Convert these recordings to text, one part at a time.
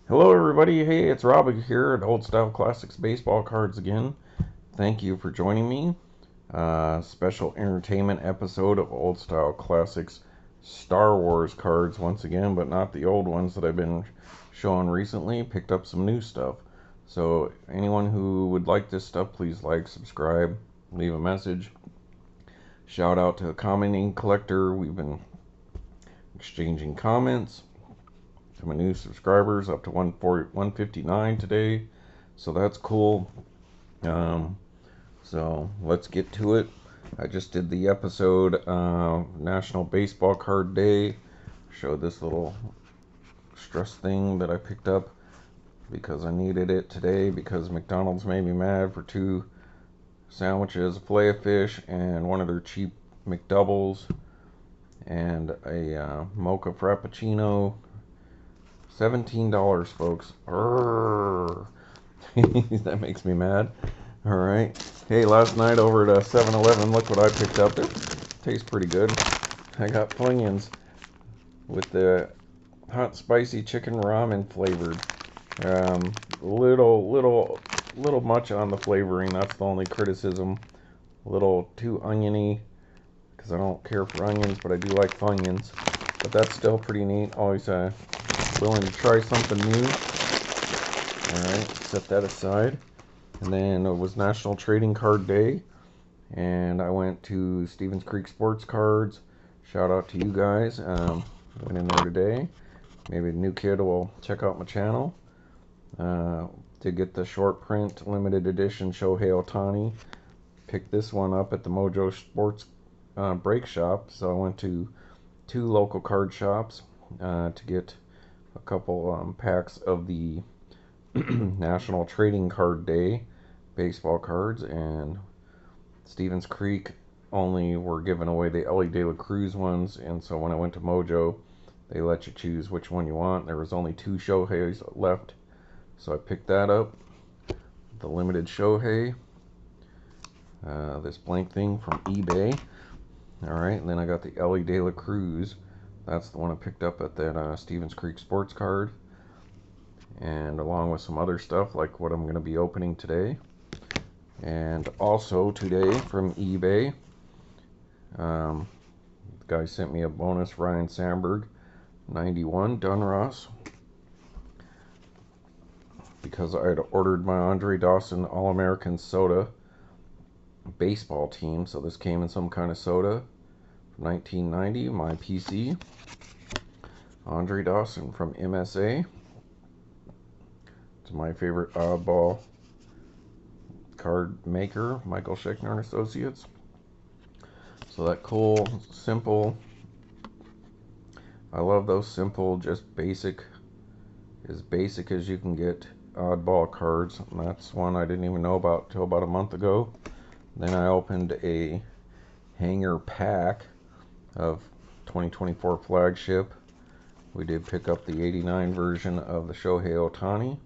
Hello, everybody. Hey, it's Robbie here at Old Style Classics Baseball Cards again. Thank you for joining me. Special entertainment episode of Old Style Classics Star Wars cards once again, but not the old ones that I've been showing recently. Picked up some new stuff. So, anyone who would like this stuff, please like, subscribe, leave a message. Shout out to a commenting collector. We've been exchanging comments. To my new subscribers, up to 159 today, so that's cool. Um, so let's get to it. I just did the episode National Baseball Card Day. Showed this little stress thing that I picked up because I needed it today because McDonald's made me mad for two sandwiches, a fillet of fish, and one of their cheap McDoubles, and a mocha frappuccino. $17, folks. That makes me mad. All right. Hey, last night over at 7-Eleven, look what I picked up. It tastes pretty good. I got Funyuns with the hot spicy chicken ramen flavored. Little much on the flavoring. That's the only criticism. A little too oniony because I don't care for onions, but I do like Funyuns. But that's still pretty neat. Always willing to try something new. Alright, set that aside. And then it was National Trading Card Day, and I went to Stevens Creek Sports Cards. Shout out to you guys. Went in there today. Maybe a new kid will check out my channel. To get the short print limited edition Shohei Ohtani. Picked this one up at the Mojo Sports Break Shop. So I went to two local card shops to get a couple packs of the National Trading Card Day baseball cards, and Stevens Creek only were giving away the Ellie De La Cruz ones, and so when I went to Mojo, they let you choose which one you want. There was only two Shoheis left, so I picked that up. The limited Shohei, this blank thing from eBay. Alright, and then I got the Ellie De La Cruz. That's the one I picked up at that Stevens Creek Sports Card. And along with some other stuff like what I'm going to be opening today. And also today from eBay, the guy sent me a bonus Ryan Sandberg 91 Dunross because I had ordered my Andre Dawson All-American Soda baseball team. So this came in some kind of soda from 1990, my PC. Andre Dawson from MSA. It's my favorite oddball card maker, Michael Schechner and Associates. So that cool, simple. I love those simple, just basic as you can get oddball cards. And that's one I didn't even know about till about a month ago. Then I opened a hanger pack of 2024 flagship. We did pick up the 89 version of the Shohei Ohtani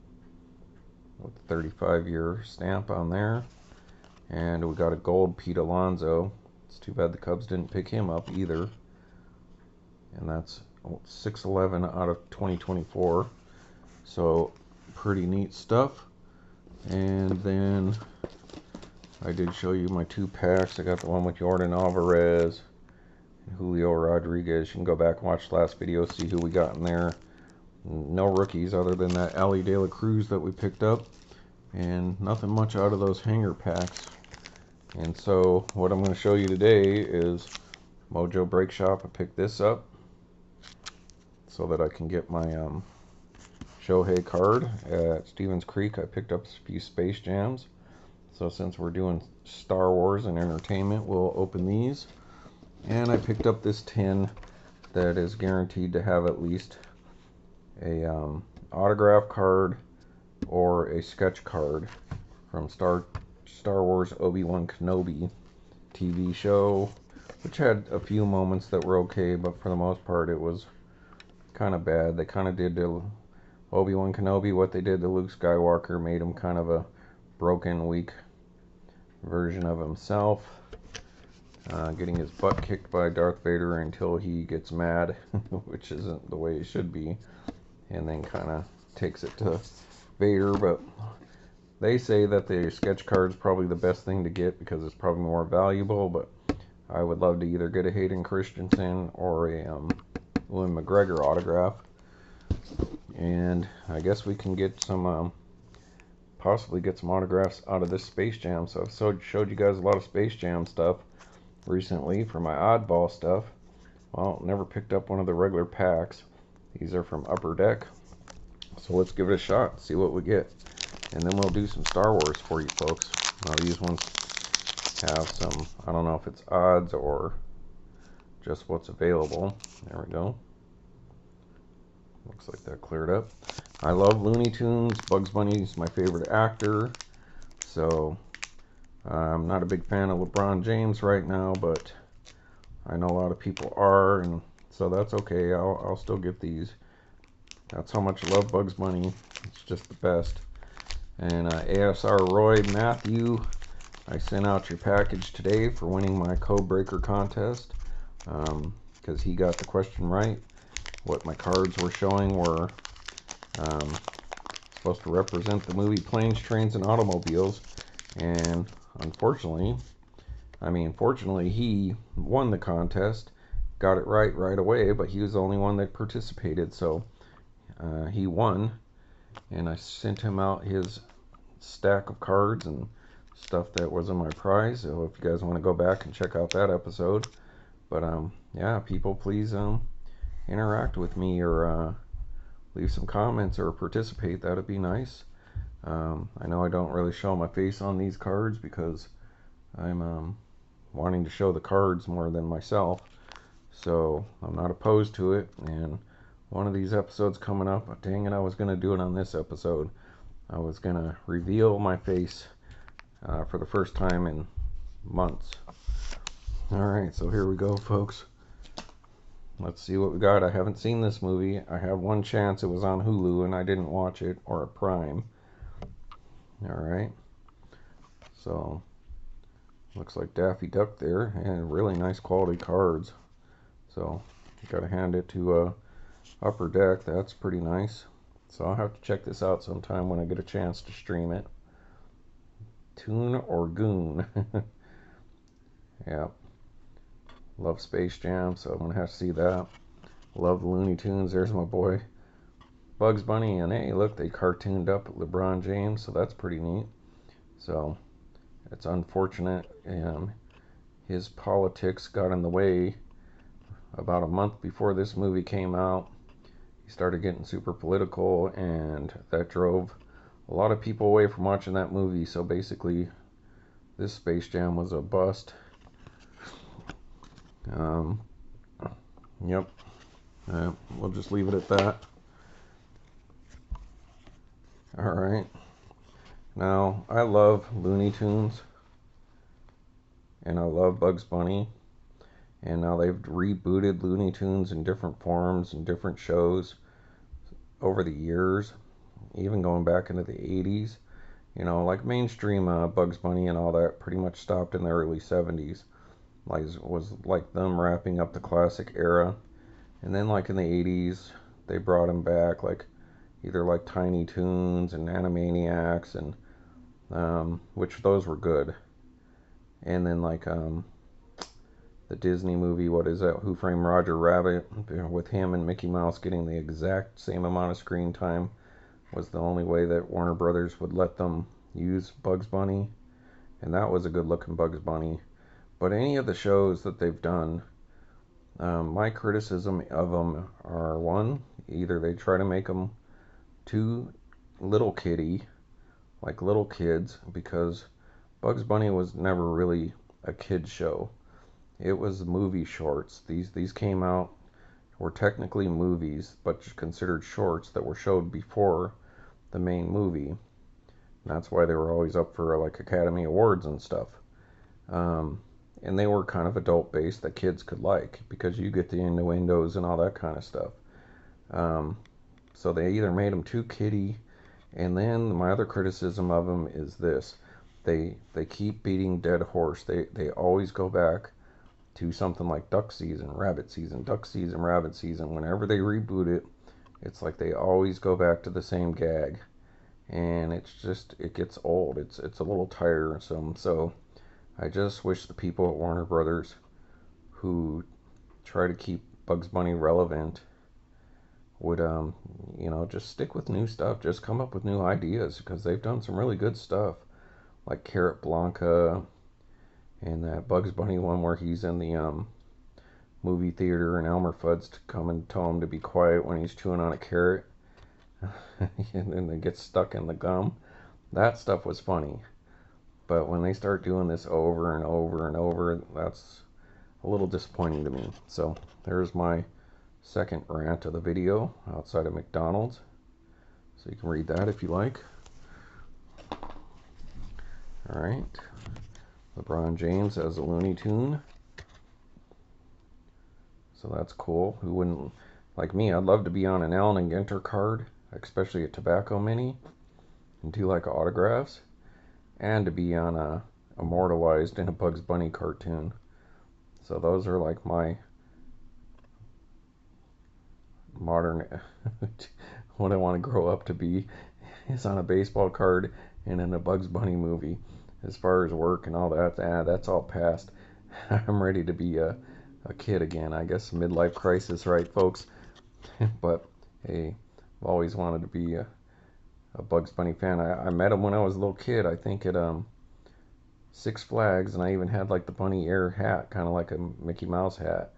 with the 35-year stamp on there. And we got a gold Pete Alonso. It's too bad the Cubs didn't pick him up either. And that's 611 out of 2024. So pretty neat stuff. And then I did show you my two packs. I got the one with Jordan Alvarez and Julio Rodriguez. You can go back and watch the last video, see who we got in there. No rookies other than that Ellie De La Cruz that we picked up, and nothing much out of those hanger packs. And so what I'm going to show you today is Mojo Break Shop. I picked this up so that I can get my Shohei card. At Stevens Creek I picked up a few Space Jams. So since we're doing Star Wars and entertainment, we'll open these. And I picked up this tin that is guaranteed to have at least a autograph card or a sketch card from Star Wars Obi-Wan Kenobi TV show, which had a few moments that were okay, but for the most part it was kind of bad. They kind of did to Obi-Wan Kenobi what they did to Luke Skywalker, made him kind of a broken, weak version of himself, getting his butt kicked by Darth Vader until he gets mad, which isn't the way it should be, and then kind of takes it to Vader, but they say that the sketch card is probably the best thing to get because it's probably more valuable, but I would love to either get a Hayden Christensen or a Ewan McGregor autograph. And I guess we can get some, possibly get some autographs out of this Space Jam. So I've showed you guys a lot of Space Jam stuff recently for my oddball stuff. Well, never picked up one of the regular packs. These are from Upper Deck. So let's give it a shot, see what we get. And then we'll do some Star Wars for you folks. Now these ones have some, I don't know if it's odds or just what's available. There we go. Looks like that cleared up. I love Looney Tunes. Bugs Bunny is my favorite actor. So I'm not a big fan of LeBron James right now, but I know a lot of people are, and so that's okay. I'll still get these. That's how much I love Bugs Bunny. It's just the best. And ASR Roy Matthew, I sent out your package today for winning my Code Breaker contest because he got the question right. What my cards were showing were supposed to represent the movie Planes, Trains, and Automobiles, and unfortunately, fortunately, he won the contest, got it right away, but he was the only one that participated, so he won, and I sent him out his stack of cards and stuff that was in my prize. So if you guys want to go back and check out that episode, but yeah, people, please interact with me or leave some comments or participate. That'd be nice. I know I don't really show my face on these cards because I'm wanting to show the cards more than myself, so I'm not opposed to it. And one of these episodes coming up, dang it, I was going to do it on this episode. I was going to reveal my face for the first time in months. Alright, so here we go, folks. Let's see what we got. I haven't seen this movie. I have one chance. It was on Hulu and I didn't watch it, or Prime. Alright. So, looks like Daffy Duck there, and really nice quality cards. So, gotta hand it to Upper Deck. That's pretty nice. So I'll have to check this out sometime when I get a chance to stream it. Toon or Goon. Yeah. Love Space Jam, so I'm going to have to see that. Love the Looney Tunes. There's my boy Bugs Bunny. And hey, look, they cartooned up LeBron James, so that's pretty neat. So it's unfortunate his politics got in the way about a month before this movie came out. He started getting super political, and that drove a lot of people away from watching that movie. So basically, this Space Jam was a bust. Yep. We'll just leave it at that. Alright. Now, I love Looney Tunes, and I love Bugs Bunny. And now they've rebooted Looney Tunes in different forms and different shows over the years, even going back into the 80s. You know, like mainstream Bugs Bunny and all that pretty much stopped in the early 70s. Like, was like them wrapping up the classic era. And then like in the 80s, they brought him back, like either like Tiny Toons and Animaniacs, and which those were good. And then like the Disney movie, what is that, Who Framed Roger Rabbit, with him and Mickey Mouse getting the exact same amount of screen time, was the only way that Warner Brothers would let them use Bugs Bunny, and that was a good looking Bugs Bunny. But any of the shows that they've done, my criticism of them are, one, either they try to make them too little kiddie, like little kids, because Bugs Bunny was never really a kid's show. It was movie shorts. These came out, were technically movies, but considered shorts that were showed before the main movie. And that's why they were always up for like Academy Awards and stuff. And they were kind of adult based that kids could like, because you get the innuendos and all that kind of stuff. So they either made them too kiddie, and then my other criticism of them is this: they keep beating dead horse. They always go back to something like duck season, rabbit season, duck season, rabbit season. Whenever they reboot it, It's like they always go back to the same gag, and it gets old. It's a little tiresome. So I just wish the people at Warner Brothers who try to keep Bugs Bunny relevant would just stick with new stuff, just come up with new ideas, because they've done some really good stuff, like Carrot Blanca and that Bugs Bunny one where he's in the movie theater and Elmer Fudd's come and tell him to be quiet when he's chewing on a carrot and then it gets stuck in the gum. That stuff was funny. But when they start doing this over and over and over, that's a little disappointing to me. So there's my second rant of the video outside of McDonald's. So you can read that if you like. Alright. LeBron James as a Looney Tune. So that's cool. Who wouldn't, like me, I'd love to be on an Allen and Ginter card, especially a Tobacco Mini, and do like autographs, and to be on a immortalized in a Bugs Bunny cartoon. So those are like my modern what I want to grow up to be is on a baseball card and in a Bugs Bunny movie. As far as work and all that, that's all past. I'm ready to be a kid again. I guess midlife crisis, right, folks? But hey, I've always wanted to be a Bugs Bunny fan. I met him when I was a little kid, I think at Six Flags, and I even had like the bunny ear hat, kind of like a Mickey Mouse hat.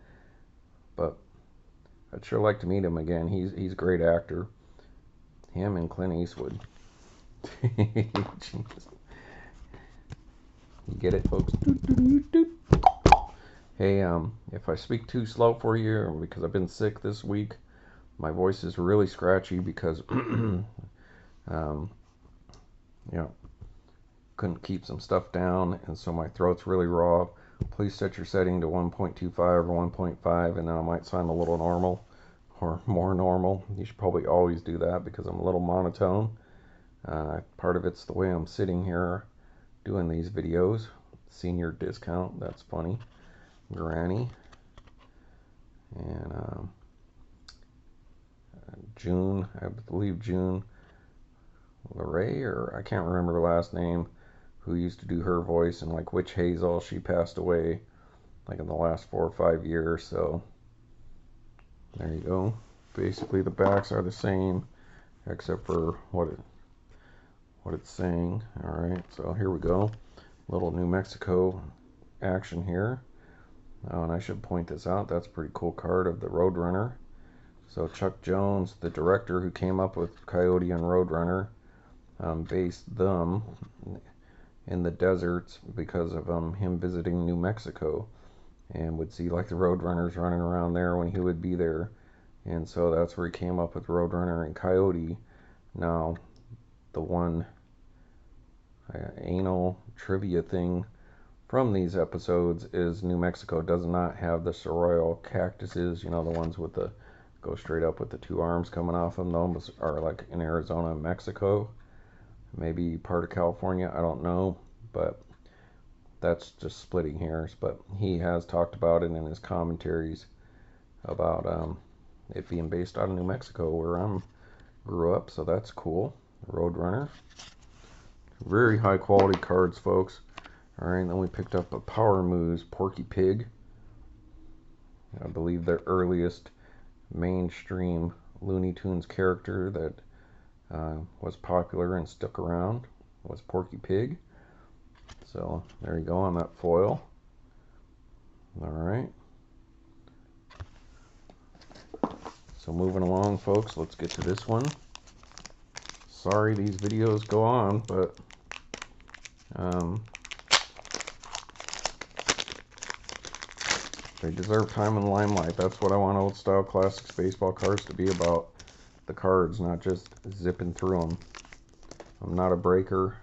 But I'd sure like to meet him again. He's a great actor. Him and Clint Eastwood. You get it, folks? Hey, if I speak too slow for you, because I've been sick this week, my voice is really scratchy because, couldn't keep some stuff down, and so my throat's really raw. Please set your setting to 1.25 or 1.5, and then I might sound a little normal or more normal. You should probably always do that because I'm a little monotone. Part of it's the way I'm sitting here doing these videos. Senior discount, that's funny. Granny. And June, I believe June LeRae, or I can't remember the last name, who used to do her voice, and like Witch Hazel, she passed away like in the last 4 or 5 years. So there you go. Basically the backs are the same except for what it's saying. Alright, so here we go. Little New Mexico action here. Oh, and I should point this out, that's a pretty cool card of the Roadrunner. So Chuck Jones, the director who came up with Coyote and Roadrunner, based them in the deserts because of him visiting New Mexico, and would see like the Roadrunners running around there when he would be there. And so that's where he came up with Roadrunner and Coyote. Now, the one anal trivia thing from these episodes is New Mexico does not have the Soroyal cactuses, the ones with the go straight up with the 2 arms coming off them. Those are like in Arizona and Mexico, maybe part of California, I don't know, but that's just splitting hairs. But he has talked about it in his commentaries about it being based out of New Mexico, where I grew up, so that's cool. Roadrunner. Very high quality cards, folks. Alright, then we picked up a Power Moves Porky Pig. I believe their earliest mainstream Looney Tunes character that was popular and stuck around was Porky Pig. So there you go on that foil. Alright. So moving along, folks, let's get to this one. Sorry these videos go on, but they deserve time in the limelight. That's what I want Old Style Classics baseball cards to be about. The cards, not just zipping through them. I'm not a breaker,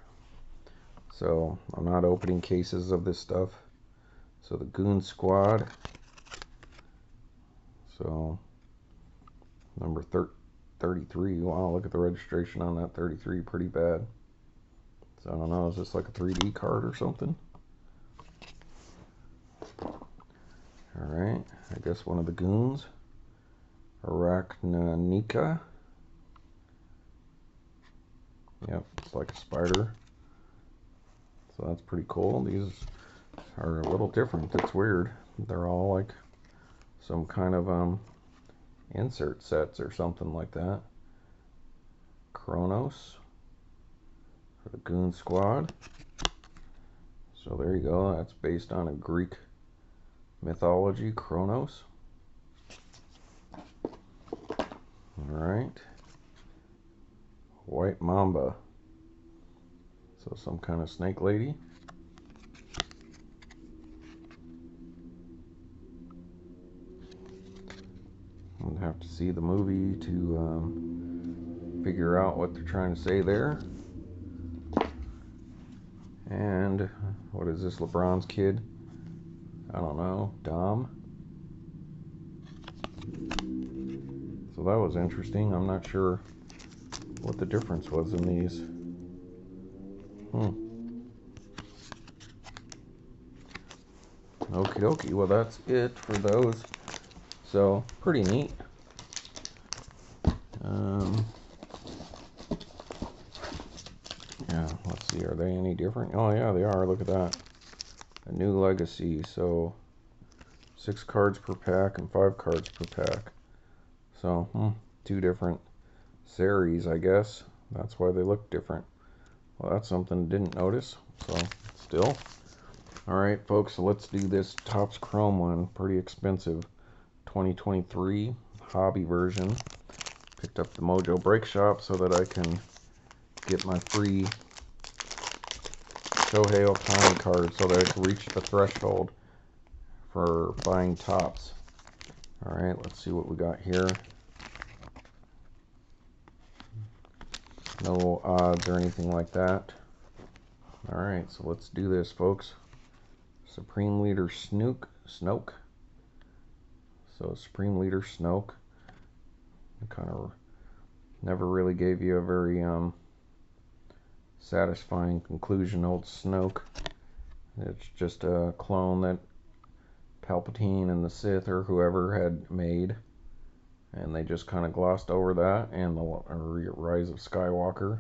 so I'm not opening cases of this stuff. So the Goon Squad. So number 33. Wow, look at the registration on that 33. Pretty bad. So I don't know, is this like a 3D card or something? Alright, I guess one of the goons. Arachnanica. Yep, it's like a spider. So that's pretty cool. These are a little different. It's weird. They're all like some kind of insert sets or something like that. Kronos for the Goon Squad. So there you go. That's based on a Greek mythology, Kronos. Alright. White Mamba. So some kind of snake lady. I'm gonna have to see the movie to figure out what they're trying to say there. And what is this, LeBron's kid? I don't know, Dom. So that was interesting. I'm not sure what the difference was in these. Okie dokie. Well, that's it for those. So, pretty neat. Yeah, let's see. Are they any different? Oh, yeah, they are. Look at that. A new legacy. So, 6 cards per pack and 5 cards per pack. So, 2 different series, I guess. That's why they look different. Well, that's something I didn't notice. So, still. Alright, folks, so let's do this Topps Chrome one. Pretty expensive. 2023 hobby version. Picked up the Mojo Break Shop so that I can get my free Shohei Ohtani card so that I can reach the threshold for buying Topps. Alright, let's see what we got here. No odds or anything like that. Alright, so let's do this, folks. Supreme Leader Snoke. So Supreme Leader Snoke. Kind of never really gave you a very satisfying conclusion, old Snoke. It's just a clone that Palpatine and the Sith or whoever had made, and they just kind of glossed over that, and the Rise of Skywalker.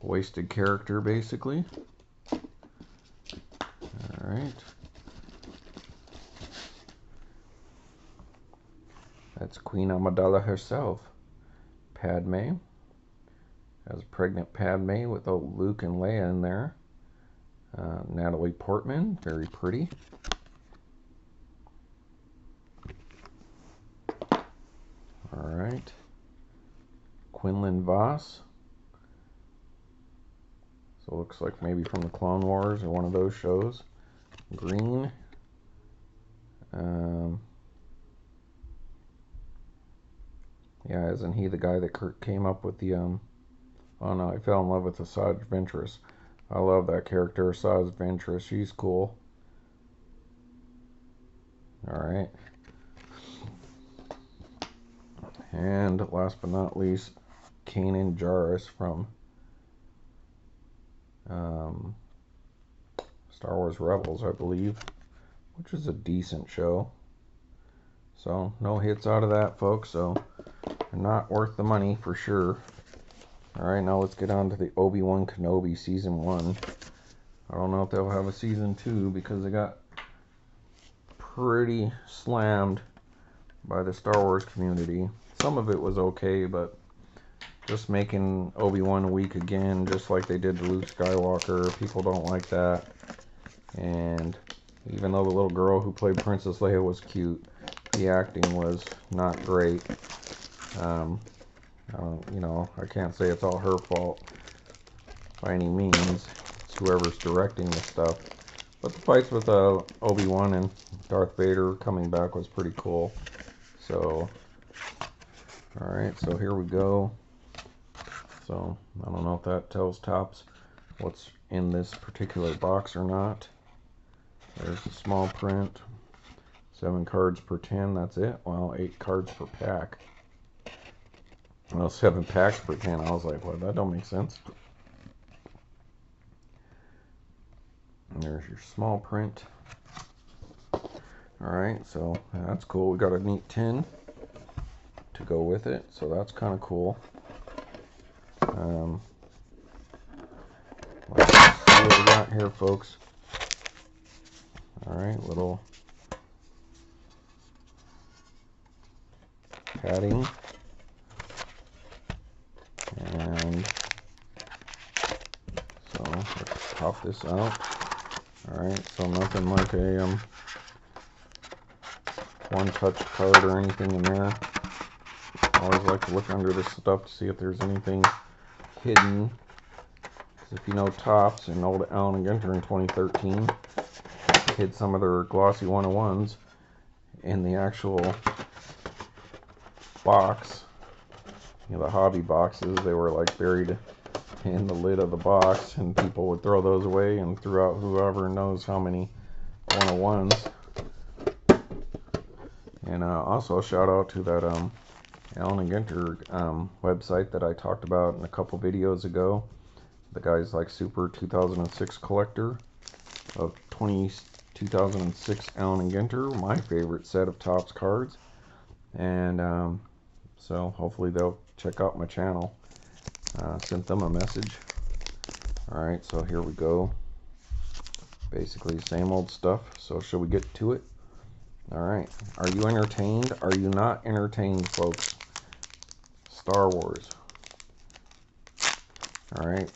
Wasted character, basically. Alright. That's Queen Amidala herself. Padme. Has pregnant Padme with old Luke and Leia in there. Natalie Portman, very pretty. Alright. Quinlan Voss. So it looks like maybe from the Clone Wars or one of those shows. Green. Yeah, isn't he the guy that came up with the, oh no, I fell in love with Asajj Ventress. I love that character, Asajj Ventress. She's cool. Alright. And last but not least, Kanan Jarrus from Star Wars Rebels, I believe, which is a decent show. So, no hits out of that, folks, so they're not worth the money for sure. Alright, now let's get on to the Obi-Wan Kenobi Season 1. I don't know if they'll have a Season 2 because they got pretty slammed by the Star Wars community. Some of it was okay, but just making Obi-Wan a week again, just like they did to Luke Skywalker, people don't like that. And even though the little girl who played Princess Leia was cute, the acting was not great. You know, I can't say it's all her fault by any means. It's whoever's directing the stuff. But the fights with Obi-Wan and Darth Vader coming back was pretty cool. So, alright, so here we go. So, I don't know if that tells Topps what's in this particular box or not. There's the small print. 7 cards per 10, that's it. Well, 8 cards per pack. Well, 7 packs per 10. I was like, what? That don't make sense. And there's your small print. Alright, so that's cool. We got a neat tin to go with it, so that's kind of cool. Let's see what we got here, folks. Alright, little padding. And so let's pop this out. Alright, so nothing like a one-touch card or anything in there. I always like to look under this stuff to see if there's anything hidden. Because if you know Topps and old Allen & Ginter in 2013 hid some of their glossy 101s in the actual box. You know, the hobby boxes, they were like buried in the lid of the box, and people would throw those away and throw out whoever knows how many 101s. And also a shout out to that Allen & Ginter website that I talked about in a couple videos ago. The guy's like super 2006 collector of 2006 Allen & Ginter, my favorite set of Topps cards. And so hopefully they'll check out my channel. Sent them a message. Alright, so here we go. Basically same old stuff. So shall we get to it? Alright, are you entertained? Are you not entertained, folks? Star Wars. Alright,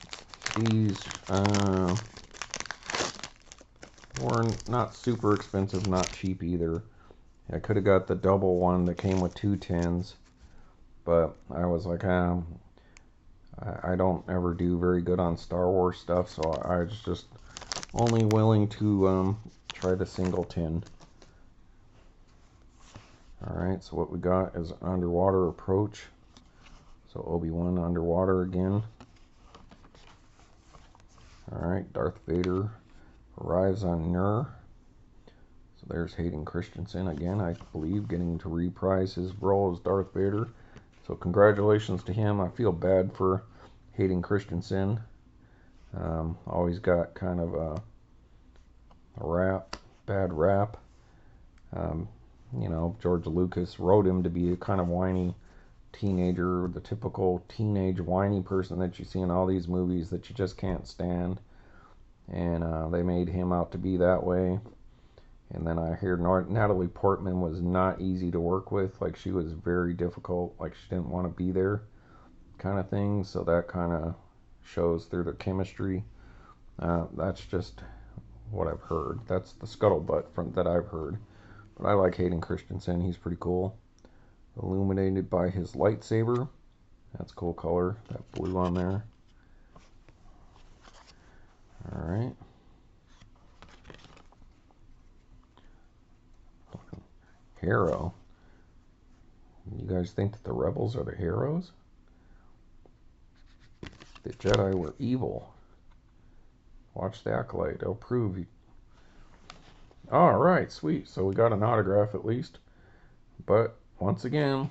these were not super expensive, not cheap either. I could have got the double one that came with 2 tins, but I was like, I don't ever do very good on Star Wars stuff, so I was just only willing to try the single tin. Alright, so what we got is an underwater approach. So Obi-Wan underwater again. Alright, Darth Vader arrives on Nur. So there's Hayden Christensen again, I believe, getting to reprise his role as Darth Vader. So congratulations to him. I feel bad for Hayden Christensen. Always got kind of a bad rap. You know, George Lucas wrote him to be a kind of whiny teenager, the typical teenage whiny person that you see in all these movies that you just can't stand. And they made him out to be that way. And then I hear Natalie Portman was not easy to work with. Like, she was very difficult. Like, she didn't want to be there kind of thing. So that kind of shows through the chemistry. That's just what I've heard. That's the scuttlebutt that I've heard. But I like Hayden Christensen. He's pretty cool. Illuminated by his lightsaber. That's cool color. That blue on there. Alright. Hero. You guys think that the rebels are the heroes? The Jedi were evil. Watch the Acolyte. It'll prove you. Alright, sweet. So we got an autograph at least. But once again,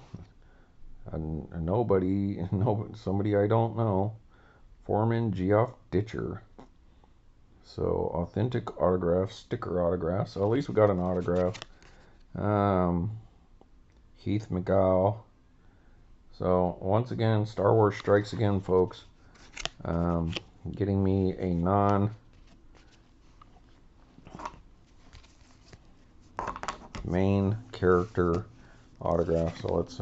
somebody I don't know. Forman Groff Ditcher. So authentic autograph, sticker autograph. So at least we got an autograph. Heath McGough. So once again, Star Wars strikes again, folks. Getting me a main character autograph. So let's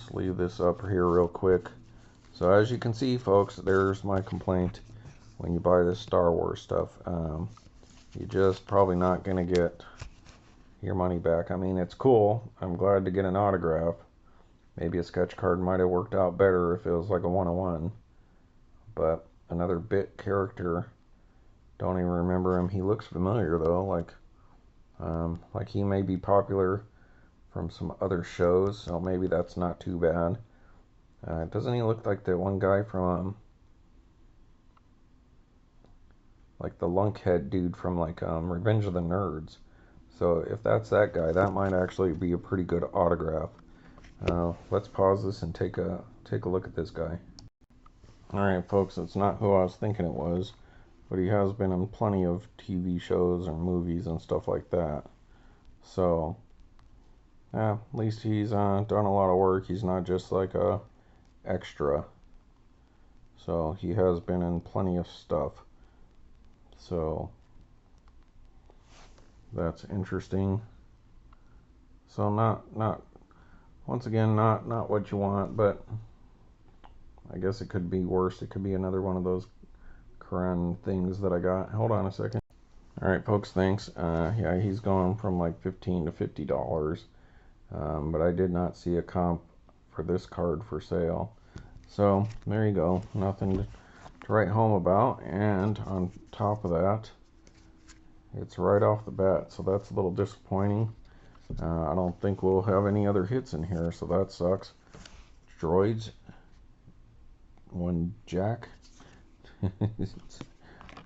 sleeve this up here real quick. So as you can see, folks, there's my complaint when you buy this Star Wars stuff. You're just probably not going to get your money back. I mean, it's cool. I'm glad to get an autograph. Maybe a sketch card might have worked out better if it was like a 101. But another bit character, don't even remember him. He looks familiar though, like he may be popular from some other shows, so maybe that's not too bad. Doesn't he look like the one guy from like the lunkhead dude from like Revenge of the Nerds? So if that's that guy, that might actually be a pretty good autograph. Let's pause this and take a look at this guy. Alright folks, it's not who I was thinking it was, but he has been in plenty of TV shows and movies and stuff like that. So, at least he's done a lot of work. He's not just like a extra. So he has been in plenty of stuff. So that's interesting. So not once again not what you want, but I guess it could be worse. It could be another one of those Karen things that I got. Hold on a second. All right, folks, thanks. Yeah, he's going from like $15 to $50, but I did not see a comp for this card for sale. So there you go. Nothing to write home about. And on top of that, it's right off the bat, so that's a little disappointing. I don't think we'll have any other hits in here, so that sucks. Droids, one Jack.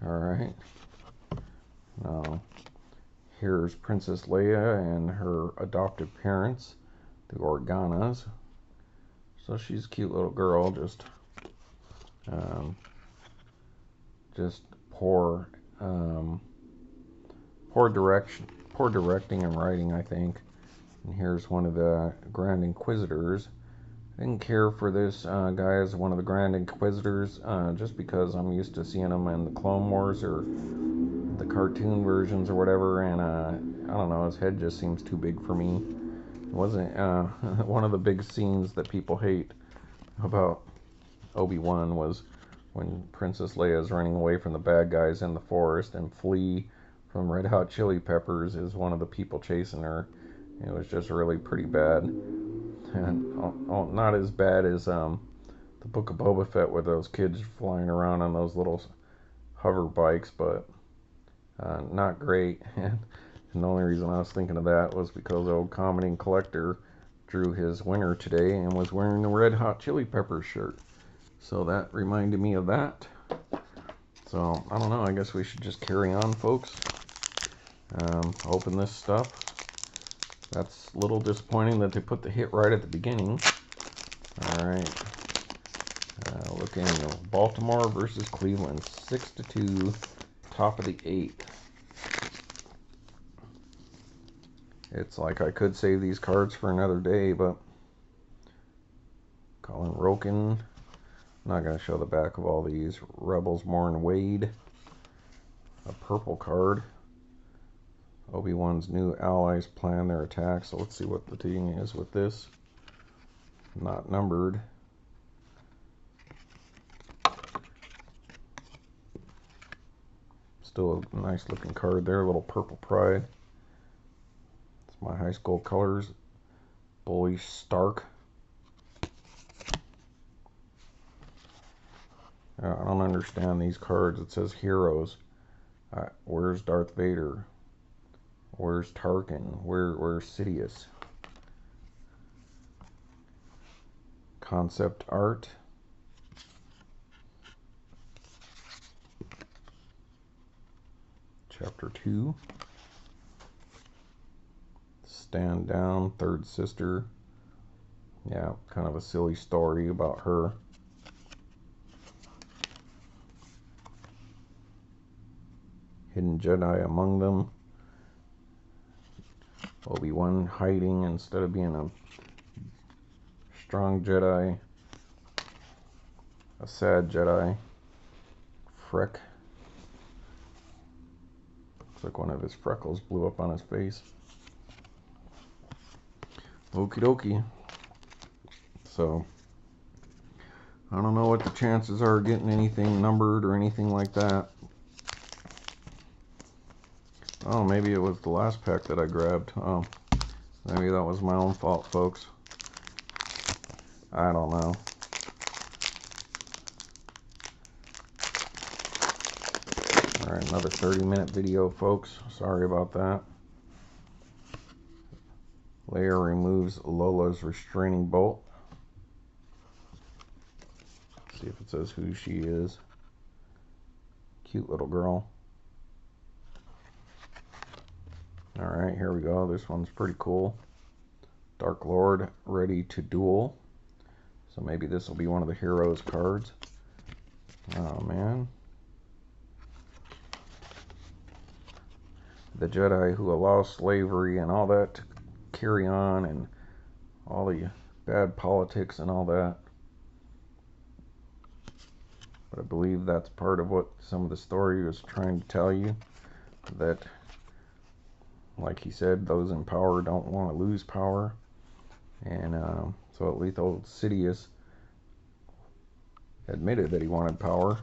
Alright. Now, here's Princess Leia and her adoptive parents, the Organas. So she's a cute little girl, just poor directing and writing, I think. And here's one of the Grand Inquisitors. I didn't care for this guy as one of the Grand Inquisitors, just because I'm used to seeing him in the Clone Wars or the cartoon versions or whatever, and I don't know, his head just seems too big for me. It wasn't one of the big scenes that people hate about Obi-Wan was when Princess Leia is running away from the bad guys in the forest, and Flea from Red Hot Chili Peppers is one of the people chasing her. It was just really pretty bad. And not as bad as the Book of Boba Fett with those kids flying around on those little hover bikes, but not great. And the only reason I was thinking of that was because old Commenting Collector drew his winner today and was wearing a Red Hot Chili Peppers shirt. So that reminded me of that. So, I don't know, I guess we should just carry on, folks. Open this stuff. That's a little disappointing that they put the hit right at the beginning. Alright. Looking at Baltimore versus Cleveland. 6-2. Top of the 8th. It's like I could save these cards for another day, but Colin Roken. I'm not going to show the back of all these. Rebels Morn Wade. A purple card. Obi-Wan's new allies plan their attack. So let's see what the thing is with this. Not numbered. Still a nice looking card there. A little purple pride. It's my high school colors. Bully Stark. I don't understand these cards. It says heroes. Where's Darth Vader? Where's Tarkin? Where's Sidious? Concept art. Chapter 2. Stand Down, Third Sister. Yeah, kind of a silly story about her. Hidden Jedi among them. Obi-Wan hiding instead of being a strong Jedi. A sad Jedi. Freck. Looks like one of his freckles blew up on his face. Okie dokie. So, I don't know what the chances are of getting anything numbered or anything like that. Oh, maybe it was the last pack that I grabbed. Oh, maybe that was my own fault, folks. I don't know. Alright, another 30-minute video, folks. Sorry about that. Leia removes Lola's restraining bolt. Let's see if it says who she is. Cute little girl. Alright, here we go. This one's pretty cool. Dark Lord ready to duel. So maybe this will be one of the heroes cards. Oh man. The Jedi who allow slavery and all that to carry on, and all the bad politics and all that. But I believe that's part of what some of the story was trying to tell you. That, like he said, those in power don't want to lose power. And so at least old Sidious admitted that he wanted power.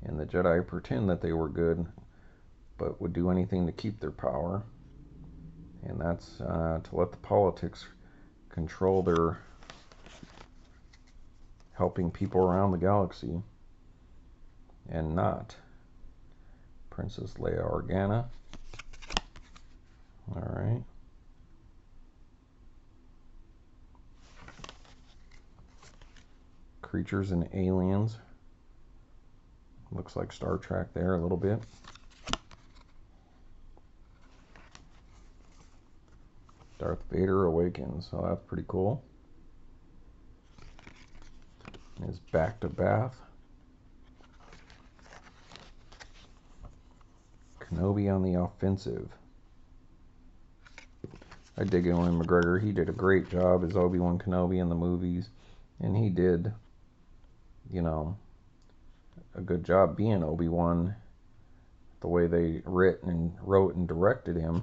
And the Jedi pretend that they were good, but would do anything to keep their power. And that's to let the politics control their helping people around the galaxy. And not Princess Leia Organa. Alright. Creatures and Aliens. Looks like Star Trek there a little bit. Darth Vader Awakens, so that's pretty cool. Is Back to Bath. Kenobi on the Offensive. I dig Ewan McGregor. He did a great job as Obi-Wan Kenobi in the movies. And he did, you know, a good job being Obi-Wan. The way they wrote and directed him.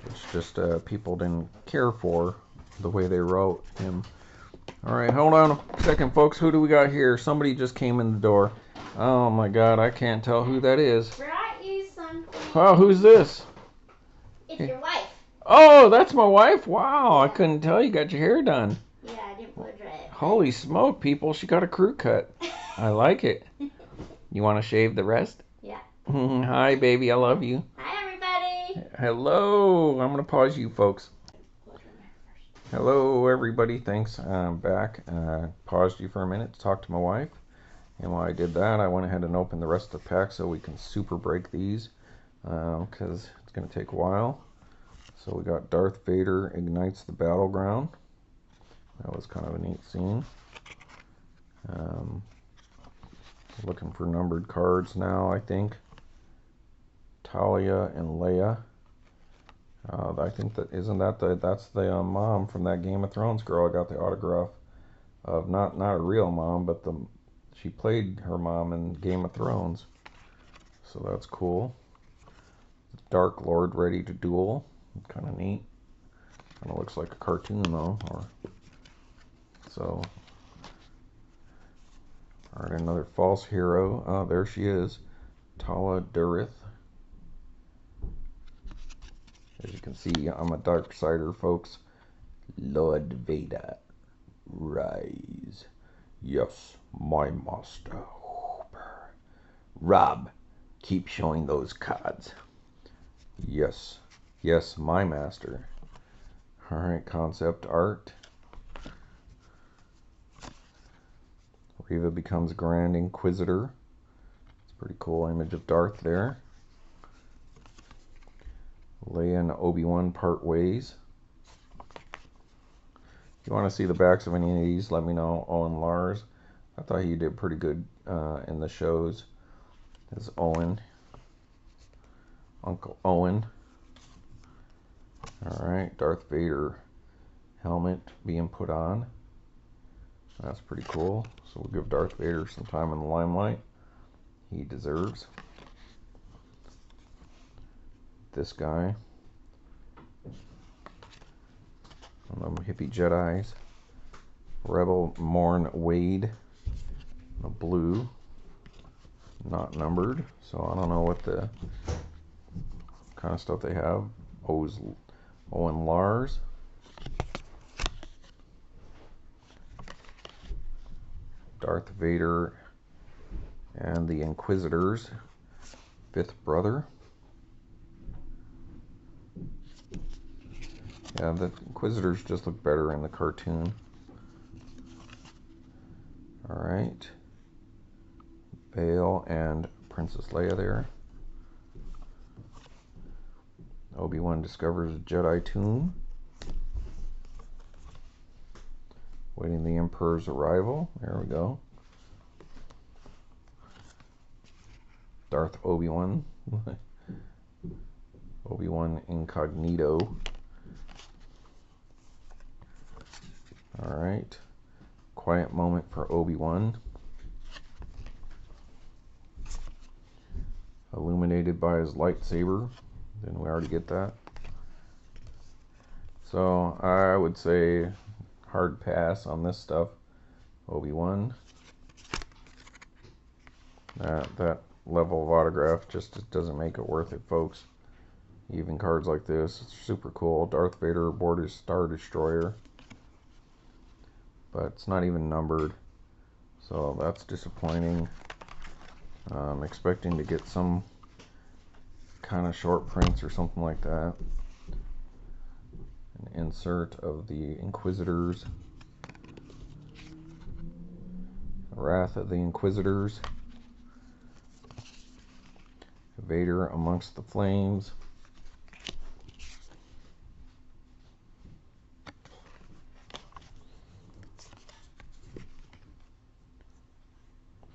It's just people didn't care for the way they wrote him. Alright, hold on a second, folks. Who do we got here? Somebody just came in the door. Oh my god, I can't tell who that is. Brought you something. Oh, who's this? It's your wife. Oh, that's my wife? Wow, I couldn't tell you got your hair done. Yeah, I didn't blow dry it. Holy smoke, people. She got a crew cut. I like it. You want to shave the rest? Yeah. Hi, baby. I love you. Hi, everybody. Hello. I'm going to pause you, folks. Hello, everybody. Thanks. I'm back. Paused you for a minute to talk to my wife. And while I did that, I went ahead and opened the rest of the pack so we can super break these. Because it's going to take a while. So we got Darth Vader Ignites the Battleground. That was kind of a neat scene. Looking for numbered cards now, I think. Talia and Leia. I think that that's the mom from that Game of Thrones girl I got the autograph of. Not a real mom, but she played her mom in Game of Thrones. So that's cool. Dark Lord Ready to Duel. Kind of neat. Kind of looks like a cartoon though. Alright, another false hero. Oh, there she is. Tala Durith. As you can see, I'm a dark sider, folks. Lord Vader, rise. Yes, my master. Rob, keep showing those cards. Yes, yes, my master. Alright, concept art. Reva becomes Grand Inquisitor. It's a pretty cool image of Darth there. Leia and Obi-Wan part ways. If you want to see the backs of any of these, let me know. Owen Lars. I thought he did pretty good in the shows. As Owen. Uncle Owen. Alright, Darth Vader helmet being put on. That's pretty cool. So we'll give Darth Vader some time in the limelight. He deserves. This guy. One of them hippie Jedis. Rebel Morn Wade. The blue. Not numbered. So I don't know what the kind of stuff they have. Owen Lars. Darth Vader and the Inquisitors. Fifth brother. Yeah, the Inquisitors just look better in the cartoon. Alright. Bail and Princess Leia there. Obi-Wan discovers a Jedi tomb. Waiting the Emperor's arrival. There we go. Darth Obi-Wan. Obi-Wan Incognito. Alright. quiet moment for Obi-Wan. Illuminated by his lightsaber. Didn't we already get that? So I would say hard pass on this stuff. Obi-Wan. That level of autograph just doesn't make it worth it, folks. Even cards like this, it's super cool. Darth Vader aboard his Star Destroyer. But it's not even numbered. So that's disappointing. I'm expecting to get some kind of short prints or something like that. An insert of the Inquisitors. Wrath of the Inquisitors. Vader amongst the flames.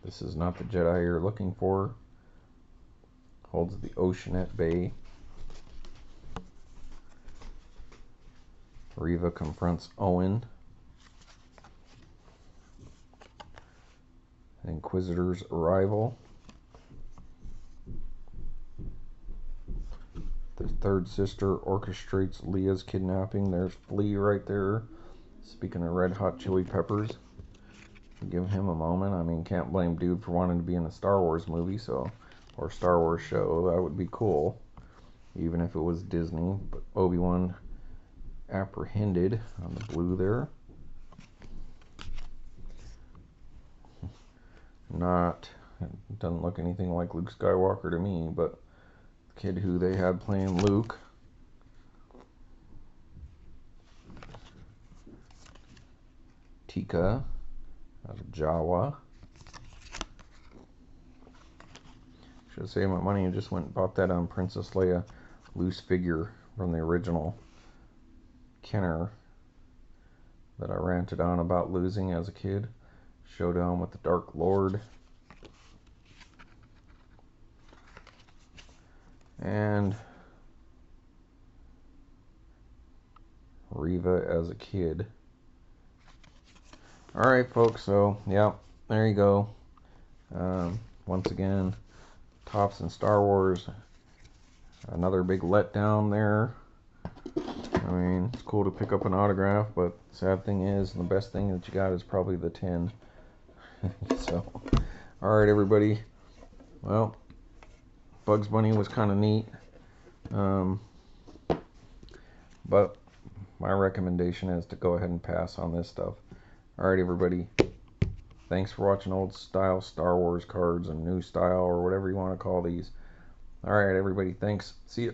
This is not the Jedi you're looking for. Holds the ocean at bay. Reva confronts Owen. Inquisitor's arrival. The third sister orchestrates Leia's kidnapping. There's Flea right there. Speaking of Red Hot Chili Peppers. Give him a moment. I mean, can't blame dude for wanting to be in a Star Wars movie, or Star Wars show. That would be cool, even if it was Disney. But Obi-Wan apprehended on the blue there. Doesn't look anything like Luke Skywalker to me, but the kid who they had playing Luke. Tika out of Jawa. Should have saved my money and just went and bought that on Princess Leia loose figure from the original Kenner that I ranted on about losing as a kid. Showdown with the Dark Lord. And Reva as a kid. Alright, folks, so, yeah, there you go. Once again, Topps and Star Wars. Another big letdown there. I mean, it's cool to pick up an autograph, but the sad thing is, the best thing that you got is probably the 10. So, alright, everybody. Well, Bugs Bunny was kind of neat. But my recommendation is to go ahead and pass on this stuff. Alright, everybody. Thanks for watching old style Star Wars cards and new style, or whatever you want to call these. Alright, everybody. Thanks. See ya.